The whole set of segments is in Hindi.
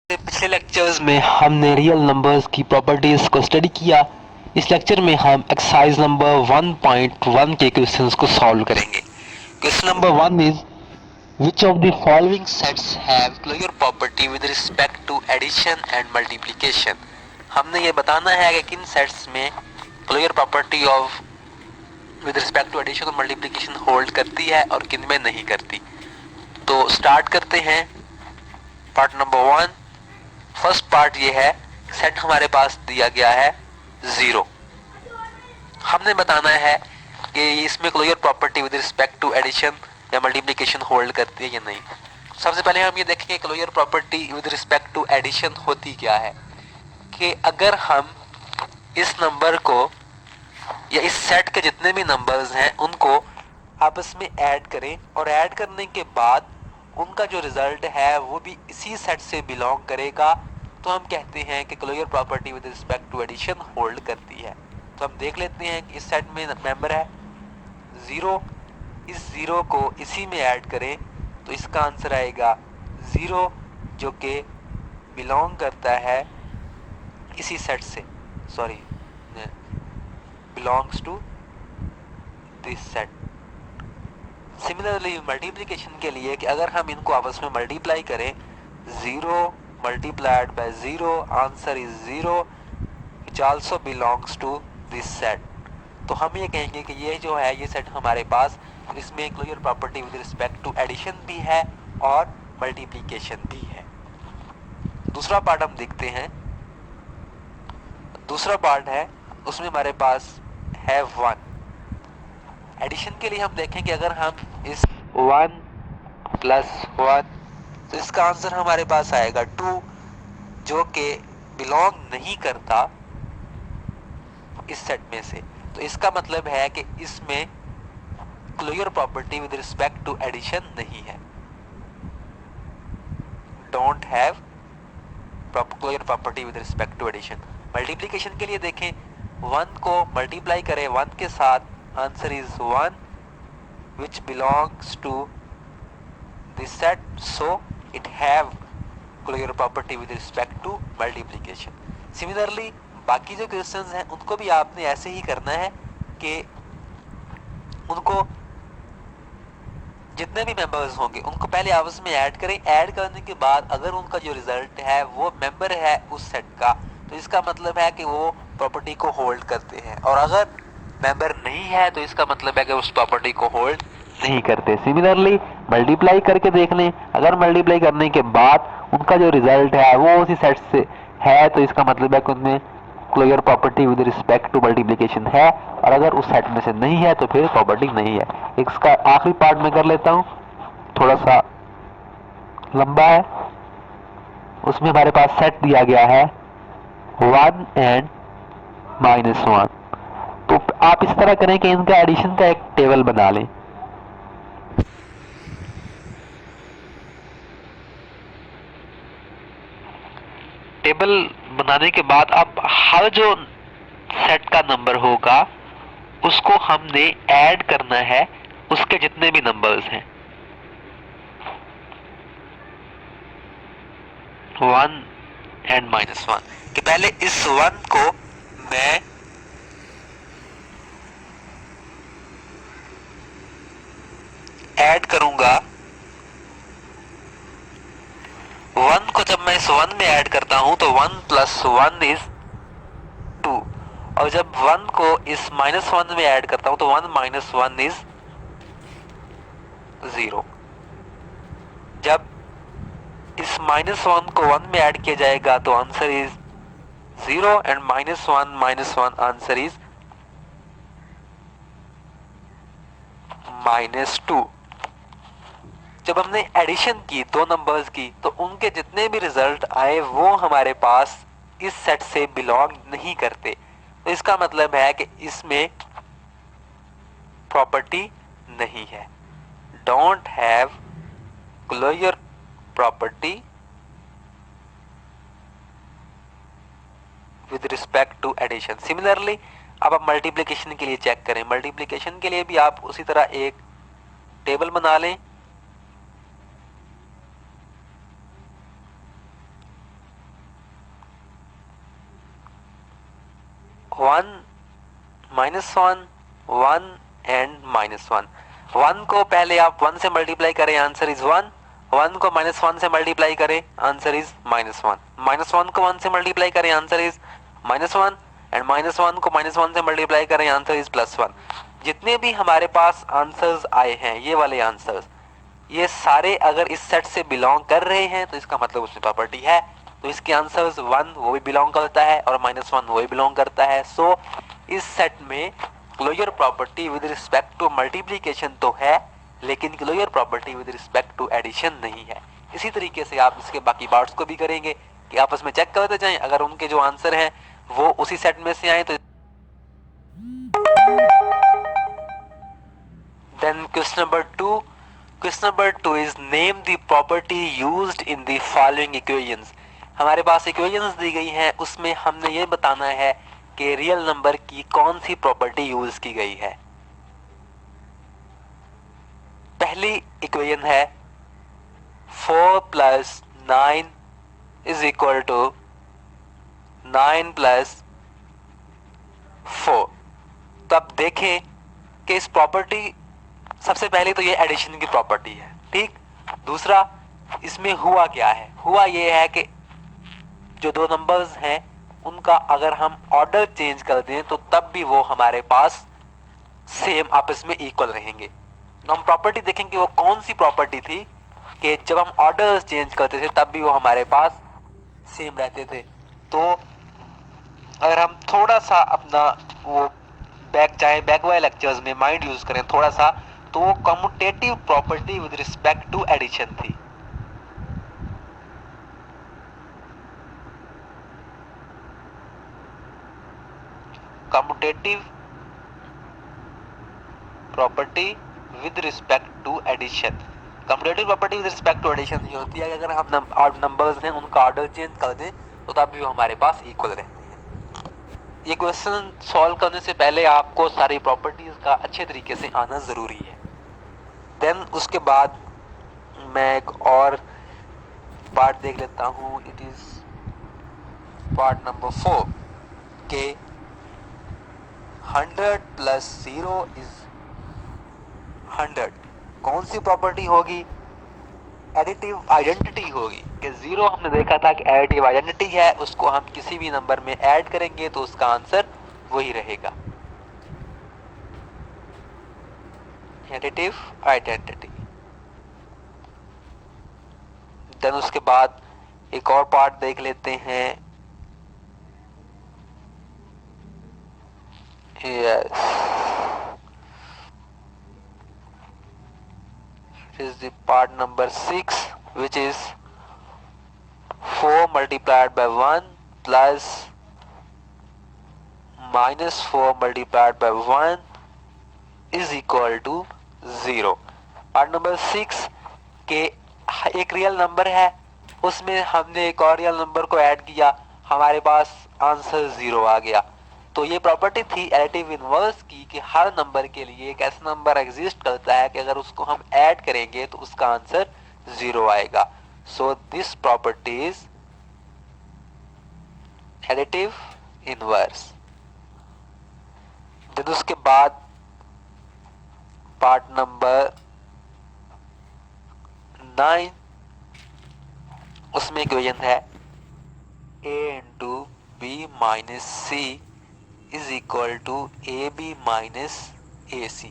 पिछले लेक्चर्स में हमने रियल नंबर्स की प्रॉपर्टीज को स्टडी किया। इस लेक्चर में हम एक्सरसाइज नंबर 1.1 के क्वेश्चंस को सॉल्व करेंगे। Question number 1 is which of the following sets have closure property with respect to addition and multiplication. हमने ये बताना है कि किन सेट्स में closure property of with respect to addition और मल्टीप्लिकेशन होल्ड करती है और किन में नहीं करती। तो स्टार्ट करते हैं पार्ट नंबर 1। फर्स्ट पार्ट ये है, सेट हमारे पास दिया गया है 0। हमने बताना है कि इसमें closure property with respect to addition या मल्टीप्लिकेशन होल्ड करती है या नहीं। सबसे पहले हम ये देखेंगे closure property with respect to addition होती क्या है, कि अगर हम इस नंबर को या इस सेट के जितने भी नंबर्स हैं उनको आपस में ऐड करें और ऐड करने के बाद उनका जो रिजल्ट है वो भी इसी सेट से बिलोंग करेगा, तो हम कहते हैं कि closure property with respect to addition hold करती है। तो हम देख लेते हैं कि इस सेट में मेंबर है 0, इस 0 को इसी में ऐड करें तो इसका आंसर आएगा 0, जो कि बिलोंग करता है इसी सेट से, sorry belongs to this set. Similarly multiplication के लिए कि अगर हम इनको आपस में मल्टीप्लाई करें 0 multiplied by 0 answer is 0 which also belongs to this set। तो हम ये कहेंगे कि ये जो है ये सेट हमारे पास, इसमें closure property with respect to addition भी है और मल्टीप्लिकेशन भी है। दूसरा पार्ट हम देखते हैं। दूसरा पार्ट है उसमें हमारे पास है 1। एडिशन के लिए हम देखें कि अगर हम इस 1 प्लस 1 तो इसका आंसर हमारे पास आएगा 2, जो कि बिलोंग नहीं करता इस सेट में से। तो इसका मतलब है कि इसमें closure property with respect to addition नहीं है, don't have closure property with respect to addition. Multiplication के लिए देखें, 1 को मल्टीप्लाई करें 1 के साथ, answer is 1 which belongs to this set, so it have closure property with respect to multiplication। Similarly बाकी जो क्वेश्चंस हैं उनको भी आपने ऐसे ही करना है कि उनको जितने भी मेंबर्स होंगे उनको पहले आपस में ऐड करें। ऐड करने के बाद अगर उनका जो रिजल्ट है वो मेंबर है उस सेट का, तो इसका मतलब है कि वो प्रॉपर्टी को होल्ड करते हैं, और अगर मेंबर नहीं है तो इसका मतलब है कि उस प्रॉपर्टी को होल्ड नहीं करते। सिमिलरली मल्टीप्लाई करके देख लें, अगर मल्टीप्लाई करने के बाद उनका जो रिजल्ट है वो उसी सेट से है तो इसका मतलब है कि उनमें closure property with respect to multiplication है, और अगर उस सेट में से नहीं है तो फिर प्रॉपर्टी नहीं है। इसका आखिरी पार्ट में कर लेता हूँ, थोड़ा सा लंबा है। उसमें हमारे पास सेट दिया गया है 1 एंड -1। तो आप इस तरह करें कि इनका एडिशन का एक टेबल बना लें। टेबल बनाने के बाद अब हर जो सेट का नंबर होगा उसको हमने ऐड करना है उसके जितने भी नंबर्स हैं। 1 एंड -1 कि पहले इस 1 को मैं ऐड करूंगा। 1 को जब मैं इस 1 में ऐड करता हूं तो 1 + 1 इज 2, और जब 1 को इस -1 में ऐड करता हूं तो 1 - 1 इज 0। जब इस -1 को 1 में ऐड किया जाएगा तो answer is 0 and -1 answer is -2। जब हमने एडिशन की दो नंबर्स की तो उनके जितने भी रिजल्ट आए वो हमारे पास इस सेट से बिलोंग नहीं करते, तो इसका मतलब है कि इसमें प्रॉपर्टी नहीं है, don't have closure property with respect to addition. Similarly अब आप मल्टीप्लिकेशन के लिए चेक करें। मल्टीप्लिकेशन के लिए भी आप उसी तरह एक टेबल बना लें। 1, -1, 1 एंड -1। 1 को पहले आप 1 से मल्टीप्लाई करें, आंसर इज 1। 1 को -1 से मल्टीप्लाई करें, आंसर इज -1। -1 को 1 से मल्टीप्लाई करें, आंसर इज -1 एंड -1 को -1 से मल्टीप्लाई करें, आंसर इज +1। जितने भी हमारे पास आंसर्स आए हैं, ये वाले आंसर्स, ये सारे अगर इस सेट से बिलोंग कर रहे हैं तो इसका मतलब उसमें प्रॉपर्टी है। तो इसके आंसर्स 1 वो भी बिलोंग करता है और -1 वो भी बिलोंग करता है। सो इस सेट में closure property with respect to multiplication तो है, लेकिन closure property with respect to addition नहीं है। इसी तरीके से आप इसके बाकी पार्ट्स को भी करेंगे कि आपस में चेक करते जाएं, अगर उनके जो आंसर हैं वो उसी सेट में से आए तो। Then question number 2, question number 2 is name the property used in the following equations. हमारे पास इक्वेशंस दी गई हैं, उसमें हमने ये बताना है कि रियल नंबर की कौन सी प्रॉपर्टी यूज की गई है। पहली इक्वेशन है 4 + 9 इज इक्वल टू 9 + 4। तो अब देखें कि इस प्रॉपर्टी, सबसे पहले तो ये एडिशन की प्रॉपर्टी है, ठीक। दूसरा, इसमें हुआ क्या है? हुआ ये है कि जो दो नंबर्स हैं उनका अगर हम ऑर्डर चेंज कर दें तो तब भी वो हमारे पास सेम आपस में इक्वल रहेंगे। तो हम प्रॉपर्टी देखेंगे वो कौन सी प्रॉपर्टी थी कि जब हम ऑर्डर चेंज करते थे तब भी वो हमारे पास सेम रहते थे। तो अगर हम थोड़ा सा अपना वो बैक वाले लेक्चर्स में माइंड यूज करें थोड़ा सा, तो वो commutative property with respect to addition थी। Commutative property with respect to addition. Commutative property with respect to addition ये होती है कि अगर हम नंबर्स हैं उनका ऑर्डर चेंज कर दें तो तब भी वो हमारे पास इक्वल रहते हैं। ये क्वेश्चन सॉल्व करने से पहले आपको सारी प्रॉपर्टीज का अच्छे तरीके से आना जरूरी है। देन उसके बाद मैं एक और पार्ट देख लेता हूँ, इट इज पार्ट नंबर 4 के 100 + 0 इज 100। कौन सी प्रॉपर्टी होगी? एडिटिव आइडेंटिटी होगी कि 0 हमने देखा था कि एडिटिव आइडेंटिटी है, उसको हम किसी भी नंबर में ऐड करेंगे तो उसका आंसर वही रहेगा, एडिटिव आइडेंटिटी। देन उसके बाद एक और पार्ट देख लेते हैं, yes, is the part number 6 which is 4 multiplied by 1 plus -4 multiplied by 1 is equal to 0। Part number 6 के एक रियल नंबर है, उसमें हमने एक और रियल नंबर को ऐड किया, हमारे पास आंसर 0 आ गया। तो ये प्रॉपर्टी थी एडिटिव इनवर्स की कि हर नंबर के लिए एक ऐसा नंबर एग्जिस्ट करता है कि अगर उसको हम ऐड करेंगे तो उसका आंसर 0 आएगा। So this property is additive inverse. Then उसके बाद पार्ट नंबर 9, उसमें इक्वेशन है a into b minus c is equal to A B minus A C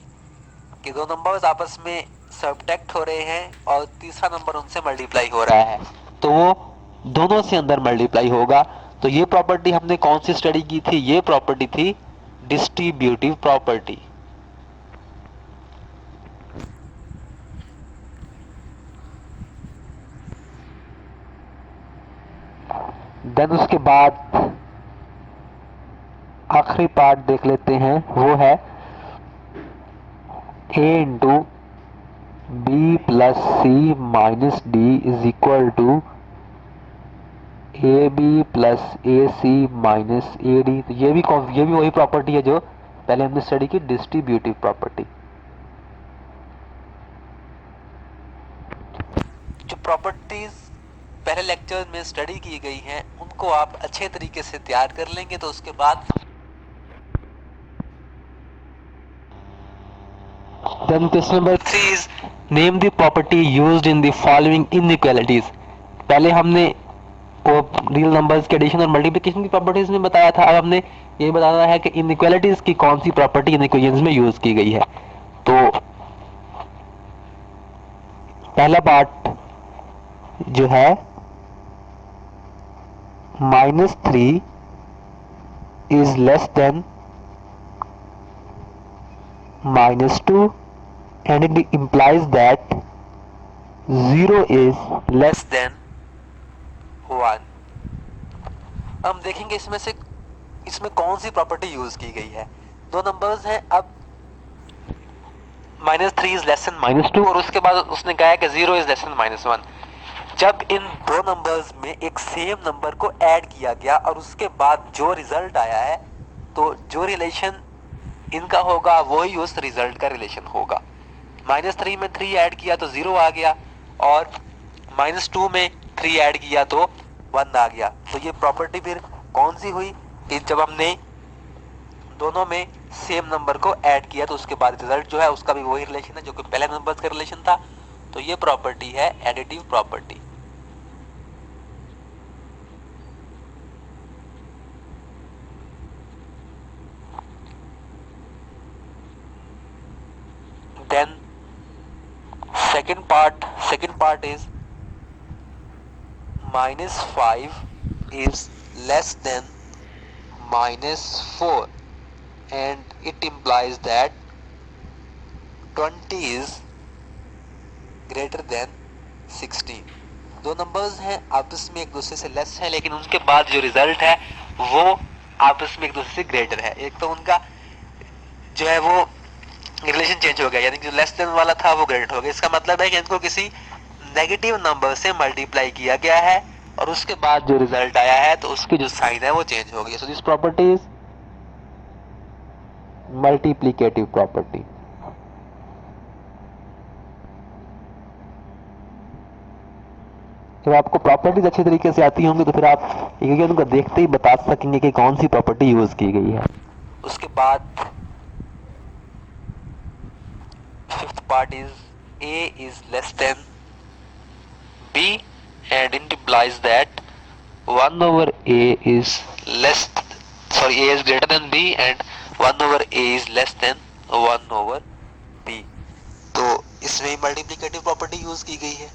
के दो नंबर्स आपस में सबट्रैक्ट हो रहे हैं और तीसरा नंबर उनसे मल्टीप्लाई हो रहा है, तो वो दोनों से अंदर मल्टीप्लाई होगा। तो ये प्रॉपर्टी हमने कौन सी स्टडी की थी? ये प्रॉपर्टी थी डिस्ट्रीब्यूटिव प्रॉपर्टी। देन उसके बाद आखिरी पार्ट देख लेते हैं, वो है a into B plus C minus D is equal to A B plus A C minus A D. तो ये भी वही प्रॉपर्टी है जो पहले हमने स्टडी की, डिस्ट्रीब्यूटिव प्रॉपर्टी। जो प्रॉपर्टीज पहले लेक्चर में स्टडी की गई हैं उनको आप अच्छे तरीके से तैयार कर लेंगे तो उसके बाद Then question number 3 is name the property used in the following inequalities. पहले हमने वो रियल नंबर्स के एडिशन और मल्टीप्लिकेशन की प्रॉपर्टीज में बताया था, अब हमने ये बताना है कि इनइक्वालिटीज की कौन सी प्रॉपर्टी इन इक्वेशंस में यूज की गई है। तो पहला पार्ट जो है -3 is less than -2 and it implies that 0 is less than 1। हम देखेंगे इसमें कौन सी प्रॉपर्टी यूज की गई है। दो नंबर्स हैं, अब -3 is less than -2 और उसके बाद उसने कहा है कि 0 is less than -1। जब इन दो नंबर्स में एक सेम नंबर को ऐड किया गया और उसके बाद जो रिजल्ट आया है, तो जो रिलेशन इनका होगा वही उस रिजल्ट का रिलेशन होगा। -3 में 3 ऐड किया तो 0 आ गया और -2 में 3 ऐड किया तो 1 आ गया। तो ये प्रॉपर्टी फिर कौन सी हुई कि जब हमने दोनों में सेम नंबर को ऐड किया तो उसके बाद रिजल्ट जो है उसका भी वही रिलेशन है जो कि पहले नंबर का रिलेशन था। तो ये प्रॉपर्टी है additive property. Then second part is -5 is less than -4 and it implies that 20 is greater than 16। दो नंबर्स हैं आपस में एक दूसरे से लेस है, लेकिन उनके बाद जो रिजल्ट है वो आपस में एक दूसरे से ग्रेटर है। एक तो उनका जो है वो रिलेशन चेंज हो गया, यानी कि जो लेस देन वाला था वो ग्रेटर हो गया। इसका मतलब है कि इनको किसी नेगेटिव नंबर से मल्टीप्लाई किया गया है और उसके बाद जो रिजल्ट आया है तो उसकी जो साइन है वो चेंज हो गई। सो this property is multiplicative property. जब आपको प्रॉपर्टीज अच्छी तरीके से आती होंगी तो फिर आप एक उनको देखते ही बता सकेंगे कि कौन सी प्रॉपर्टी यूज की गई है। उसके बाद fifth part is A is less than B and it implies that 1 over A is A is greater than B and 1 over A is less than 1 over B। तो इसमें मल्टीप्लिकेटिव प्रॉपर्टी यूज की गई है।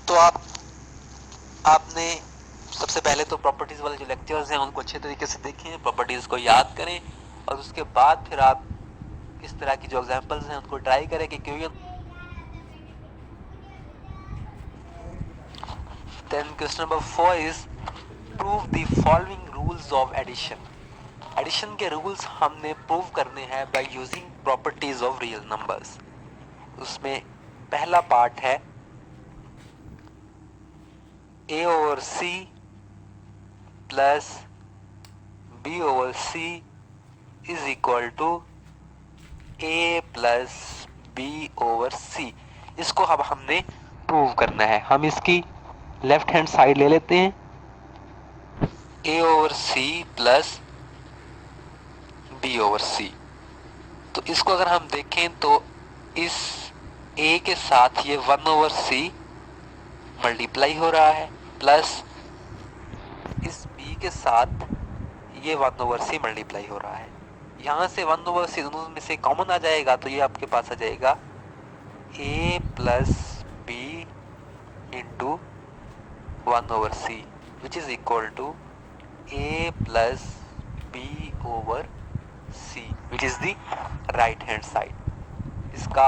तो आपने सबसे पहले तो प्रॉपर्टीज वाले जो लेक्चर्स हैं उनको अच्छे तरीके से देखें, प्रॉपर्टीज को याद करें और उसके बाद फिर आप इस तरह की जो एग्जांपल्स हैं उनको ट्राई करें कि क्यों। Then question number 4 is prove the following rules of addition. Addition के रूल्स हमने प्रूव करने हैं by using properties of real numbers. उसमें पहला पार्ट है A over C plus B over C is equal to A plus B over C। इसको अब हमने प्रूव करना है। हम इसकी लेफ्ट हैंड साइड ले लेते हैं, A over C plus B over C। तो इसको अगर हम देखें तो इस A के साथ ये 1 over C मल्टीप्लाई हो रहा है प्लस इस B के साथ ये 1 over C मल्टीप्लाई हो रहा है। यहाँ से 1 over C दोनों में से कॉमन आ जाएगा तो ये आपके पास आ जाएगा A plus B into 1 over C which is equal to A plus B over C which is the right hand side। इसका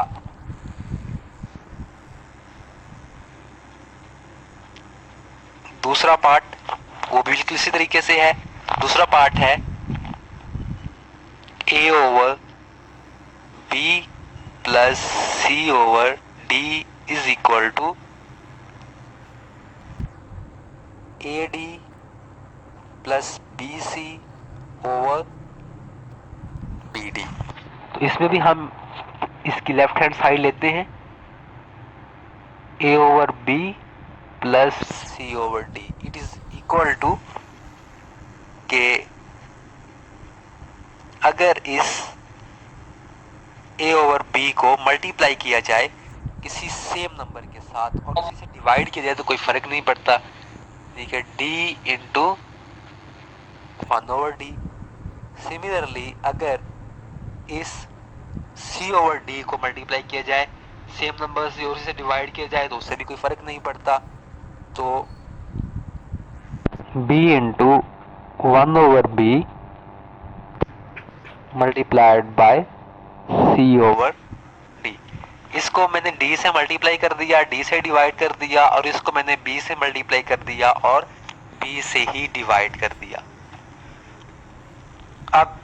दूसरा पार्ट वो भी बिल्कुल इसी तरीके से है। दूसरा पार्ट है A over B plus C over D is equal to AD plus BC over BD। तो इसमें भी हम इसकी लेफ्ट हैंड साइड लेते हैं A over B plus C over D it is equal to के अगर इस ए ओवर बी को मल्टीप्लाई किया जाए किसी सेम नंबर के साथ और उसी से डिवाइड किया जाए तो कोई फर्क नहीं पड़ता, ठीक है, D into 1 over D. Similarly अगर इस सी ओवर डी को मल्टीप्लाई किया जाए सेम नंबर से और उसी से डिवाइड किया जाए तो उससे भी कोई फर्क नहीं पड़ता, तो b into 1 over B multiplied by c over d। इसको मैंने d से मल्टीप्लाई कर दिया, d से डिवाइड कर दिया और इसको मैंने b से मल्टीप्लाई कर दिया और b से ही डिवाइड कर दिया। अब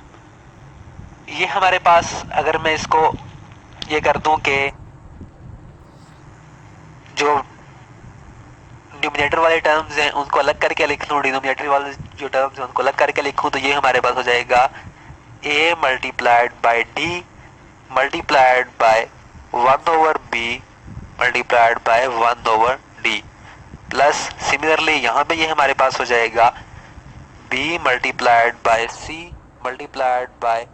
ये हमारे पास अगर मैं इसको ये कर दूं कि जो न्यूमरेटर वाले टर्म्स हैं उनको अलग करके लिख लूँ, डिनोमिनेटर वाले जो टर्म्स हैं उनको अलग करके लिखूँ, तो ये हमारे पास हो जाएगा a multiplied by d multiplied by 1 over b multiplied by 1 over d plus similarly यहाँ पे ये हमारे पास हो जाएगा b multiplied by c multiplied by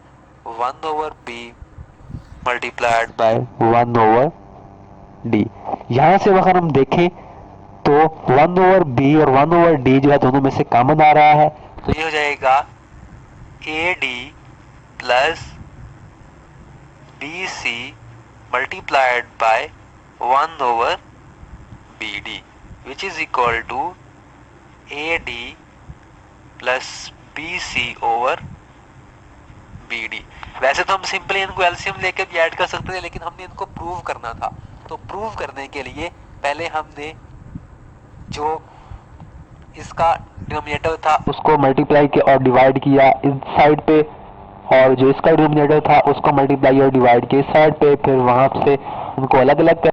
1 over b multiplied by 1 over d। यहाँ से अगर हम देखें तो 1 ओवर b और 1 ओवर d जो है दोनों में से कॉमन आ रहा है, तो ये हो जाएगा ad plus bc multiplied by 1 over bd which is equal to ad plus bc over bd। वैसे तो हम सिंपली इनको एलसीएम लेकर भी ऐड कर सकते थे, लेकिन हमने इनको प्रूव करना था, तो प्रूव करने के लिए पहले हमने जो इसका डिनोमिनेटर था उसको मल्टीप्लाई किया और डिवाइड किया इस साइड पे, और जो इसका डिनोमिनेटर था उसको मल्टीप्लाई और डिवाइड किया इस साइड पे, फिर वहां से उनको अलग अलग कर